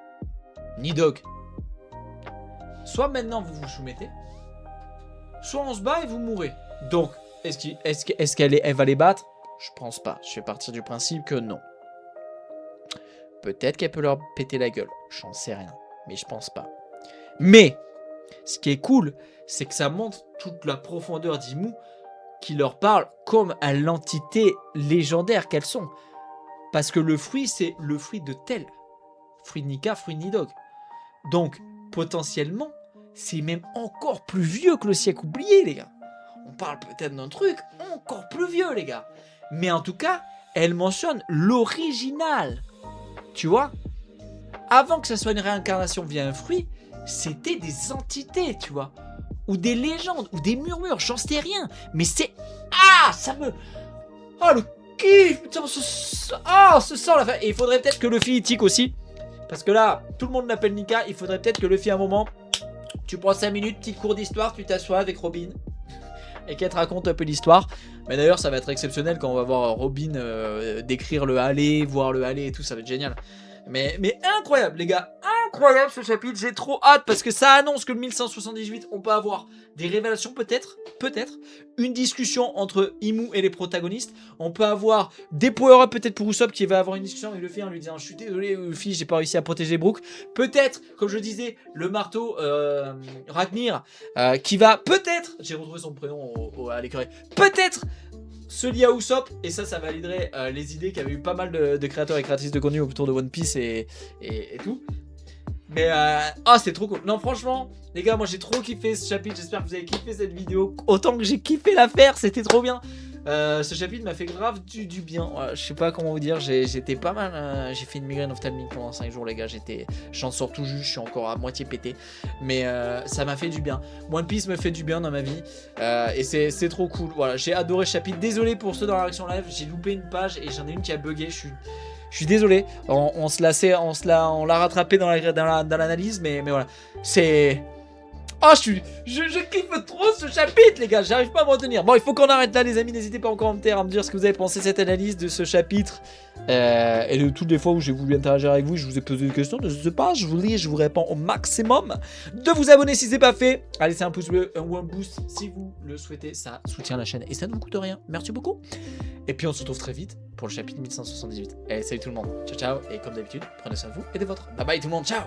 ni Dog. Soit maintenant vous vous soumettez, soit on se bat et vous mourrez. Donc, est-ce qu'elle va les battre? Je pense pas. Je vais partir du principe que non. Peut-être qu'elle peut leur péter la gueule. J'en sais rien. Mais je pense pas. Mais, ce qui est cool, c'est que ça montre toute la profondeur d'Imu qui leur parle comme à l'entité légendaire qu'elles sont. Parce que le fruit, c'est le fruit de tel. Fruit de Nika, fruit de Nidog. Donc, potentiellement, c'est même encore plus vieux que le siècle oublié, les gars. On parle peut-être d'un truc encore plus vieux, les gars. Mais en tout cas, elle mentionne l'original. Tu vois? Avant que ça soit une réincarnation via un fruit, c'était des entités, tu vois, ou des légendes, ou des murmures, j'en sais rien, mais c'est... Ah, ça me... Oh, le kiff, putain, ce sent la fin. Et il faudrait peut-être que Luffy tique aussi, parce que là, tout le monde l'appelle Nika, il faudrait peut-être que Luffy, à un moment, tu prends 5 minutes, petite cours d'histoire, tu t'assois avec Robin, et qu'elle te raconte un peu l'histoire. Mais d'ailleurs, ça va être exceptionnel quand on va voir Robin décrire le aller, voir le aller et tout, ça va être génial. Mais incroyable les gars, incroyable ce chapitre, j'ai trop hâte parce que ça annonce que le 1178 on peut avoir des révélations peut-être, une discussion entre Imu et les protagonistes, on peut avoir des power-up peut-être pour Usopp qui va avoir une discussion avec Luffy en lui disant je suis désolé Luffy j'ai pas réussi à protéger Brook, peut-être comme je disais le marteau Ragnir qui va peut-être, j'ai retrouvé son prénom à l'écureuil, peut-être se lie à Usopp, et ça validerait les idées qu'avaient eu pas mal de créateurs et créatrices de contenu autour de One Piece et tout. Mais c'est trop cool. Non franchement, les gars, moi j'ai trop kiffé ce chapitre, j'espère que vous avez kiffé cette vidéo autant que j'ai kiffé la faire, c'était trop bien. Ce chapitre m'a fait grave du bien. Je sais pas comment vous dire, j'étais pas mal. J'ai fait une migraine ophtalmique pendant 5 jours, les gars. J'en sors tout juste, je suis encore à moitié pété. Mais ça m'a fait du bien. One Piece me fait du bien dans ma vie. Et c'est trop cool. Voilà, j'ai adoré ce chapitre. Désolé pour ceux dans la réaction live, j'ai loupé une page et j'en ai une qui a bugué. Je suis désolé. On l'a rattrapé dans l'analyse, mais voilà. C'est. Oh, je kiffe trop ce chapitre, les gars. J'arrive pas à me retenir. Bon, il faut qu'on arrête là, les amis. N'hésitez pas en commentaire à me dire ce que vous avez pensé de cette analyse de ce chapitre. Et de toutes les fois où j'ai voulu interagir avec vous, je vous ai posé des questions. Ne sais pas, je vous lis et je vous réponds au maximum. De vous abonner si c'est pas fait. À laisser un pouce bleu ou un boost si vous le souhaitez. Ça soutient la chaîne et ça ne vous coûte rien. Merci beaucoup. Et puis on se retrouve très vite pour le chapitre 1178. Allez, salut tout le monde. Ciao, ciao. Et comme d'habitude, prenez soin de vous et des vôtres. Bye bye tout le monde. Ciao.